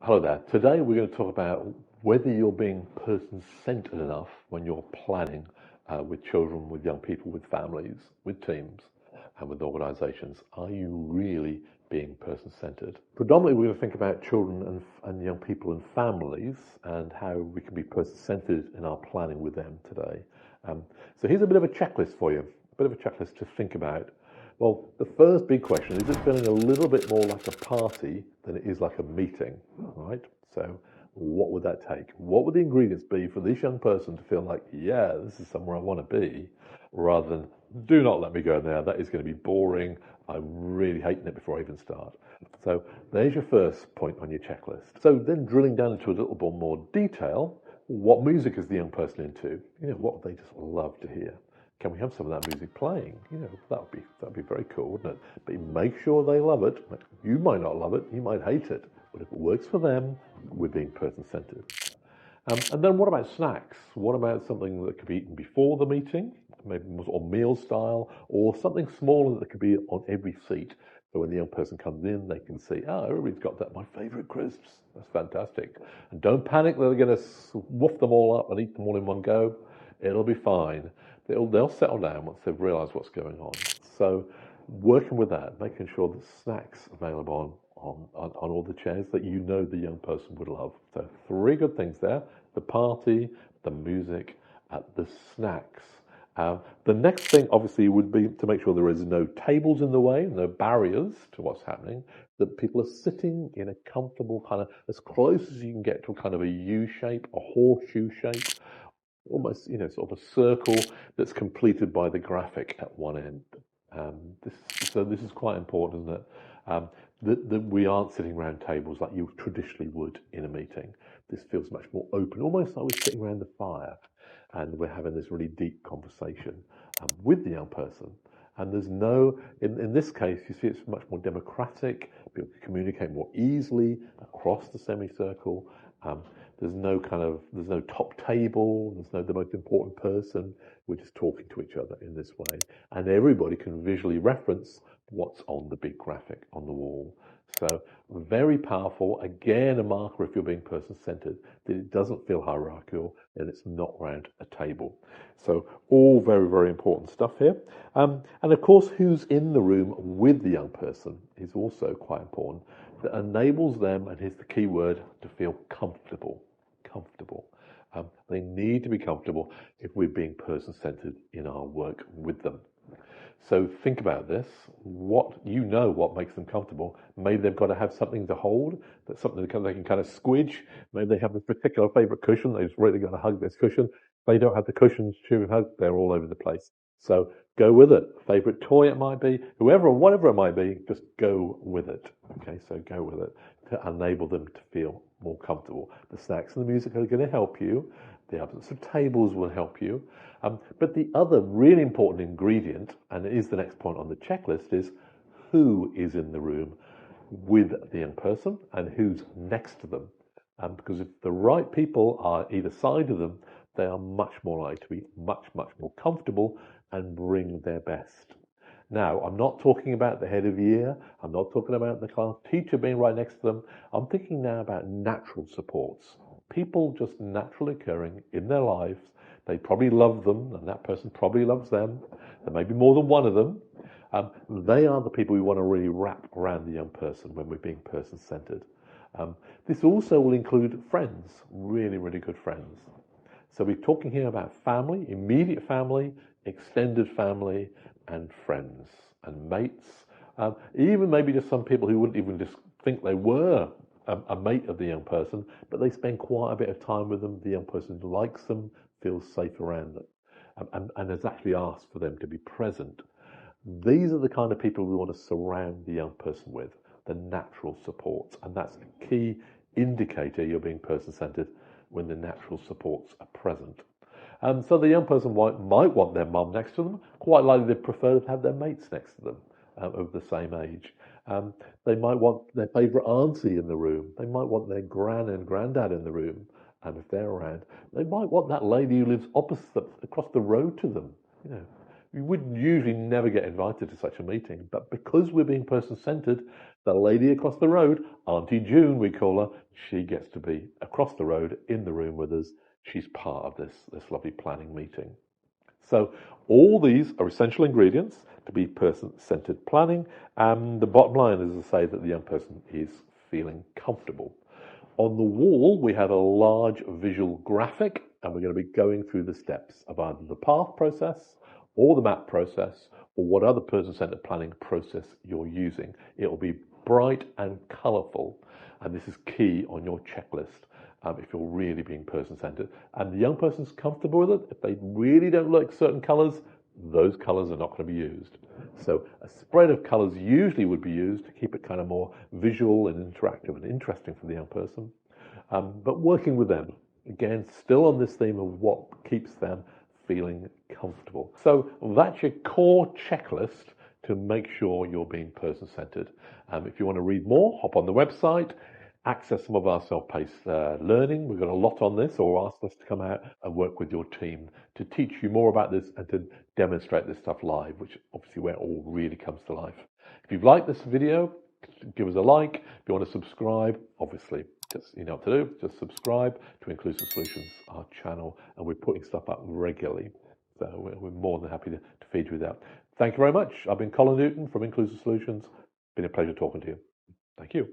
Hello there. Today we're going to talk about whether you're being person-centered enough when you're planning with children, with young people, with families, with teams, and with organizations. Are you really being person-centered? Predominantly, we're going to think about children and young people and families and how we can be person-centered in our planning with them today. So here's a bit of a checklist for you, a bit of a checklist to think about. Well, the first big question is it feeling a little bit more like a party than it is like a meeting, right? So what would that take? What would the ingredients be for this young person to feel like, yeah, this is somewhere I want to be, rather than, do not let me go there, that is going to be boring, I'm really hating it before I even start. So there's your first point on your checklist. So then drilling down into a little bit more detail, what music is the young person into? What would they just love to hear? Can we have some of that music playing? That'd be very cool, wouldn't it? But make sure they love it. You might not love it, you might hate it, but if it works for them, we're being person-centered. And then what about snacks? What about something that could be eaten before the meeting, maybe or meal style, or something smaller that could be on every seat? So when the young person comes in, they can see, oh, everybody's got that, my favorite crisps. That's fantastic. And don't panic that they're going to woof them all up and eat them all in one go. It'll be fine. They'll settle down once they've realised what's going on. So working with that, making sure that snacks available on all the chairs that the young person would love. So 3 good things there: the party, the music, the snacks. The next thing obviously would be to make sure there is no tables in the way, no barriers to what's happening, that people are sitting in a comfortable kind of, as close as you can get to a kind of a U shape, a horseshoe shape, almost, sort of a circle that's completed by the graphic at one end. This is quite important, isn't it? That we aren't sitting around tables like you traditionally would in a meeting. This feels much more open, almost like we're sitting around the fire and we're having this really deep conversation with the young person. And there's in this case, you see it's much more democratic. People can communicate more easily across the semicircle. There's no top table. There's no the most important person. We're just talking to each other in this way. And everybody can visually reference what's on the big graphic on the wall. So very powerful. Again, a marker if you're being person-centered, that it doesn't feel hierarchical and it's not around a table. So all very, very important stuff here. And of course, who's in the room with the young person is also quite important. That enables them, and here's the key word, to feel comfortable. Comfortable. They need to be comfortable if we're being person-centered in our work with them. So think about this. What makes them comfortable. Maybe they've got to have something to hold, that's something they can kind of squidge. Maybe they have a particular favorite cushion. They just really got to hug this cushion. If they don't have the cushions to hug, they're all over the place. So go with it. Favorite toy it might be, whatever it might be, just go with it. Okay, so go with it to enable them to feel more comfortable. The snacks and the music are going to help you. The absence of tables will help you. But the other really important ingredient, and it is the next point on the checklist, is who is in the room with the young person and who's next to them. Because if the right people are either side of them, they are much more likely to be much, much more comfortable and bring their best. Now, I'm not talking about the head of year. I'm not talking about the class teacher being right next to them. I'm thinking now about natural supports. People just naturally occurring in their lives. They probably love them, and that person probably loves them. There may be more than one of them. They are the people we want to really wrap around the young person when we're being person-centered. This also will include friends, really, really good friends. So we're talking here about family, immediate family, extended family, and friends and mates. Even maybe just some people who wouldn't even just think they were a mate of the young person, but they spend quite a bit of time with them. The young person likes them, feels safe around them, and has actually asked for them to be present. These are the kind of people we want to surround the young person with, the natural supports. And that's a key indicator you're being person-centered when the natural supports are present. So the young person might want their mum next to them. Quite likely they prefer to have their mates next to them of the same age. They might want their favourite auntie in the room. They might want their gran and granddad in the room. If they're around, they might want that lady who lives opposite, across the road to them. You would usually never get invited to such a meeting, but because we're being person-centered, the lady across the road, Auntie June we call her, she gets to be across the road in the room with us. She's part of this lovely planning meeting. So all these are essential ingredients to be person-centered planning, and the bottom line is to say that the young person is feeling comfortable. On the wall, we have a large visual graphic, and we're going to be going through the steps of either the path process or the map process or what other person-centered planning process you're using. It will be bright and colourful, and this is key on your checklist if you're really being person-centered. And the young person's comfortable with it. If they really don't like certain colours, those colours are not going to be used. So a spread of colours usually would be used to keep it kind of more visual and interactive and interesting for the young person. But working with them, again, still on this theme of what keeps them feeling comfortable. So that's your core checklist to make sure you're being person-centered. If you want to read more, hop on the website, access some of our self-paced learning. We've got a lot on this, or ask us to come out and work with your team to teach you more about this and to demonstrate this stuff live, which obviously where it all really comes to life. If you've liked this video, give us a like. If you want to subscribe, obviously, just you know what to do. Just subscribe to Inclusive Solutions, our channel, and we're putting stuff up regularly. So we're more than happy to feed you with that. Thank you very much. I've been Colin Newton from Inclusive Solutions. Been a pleasure talking to you. Thank you.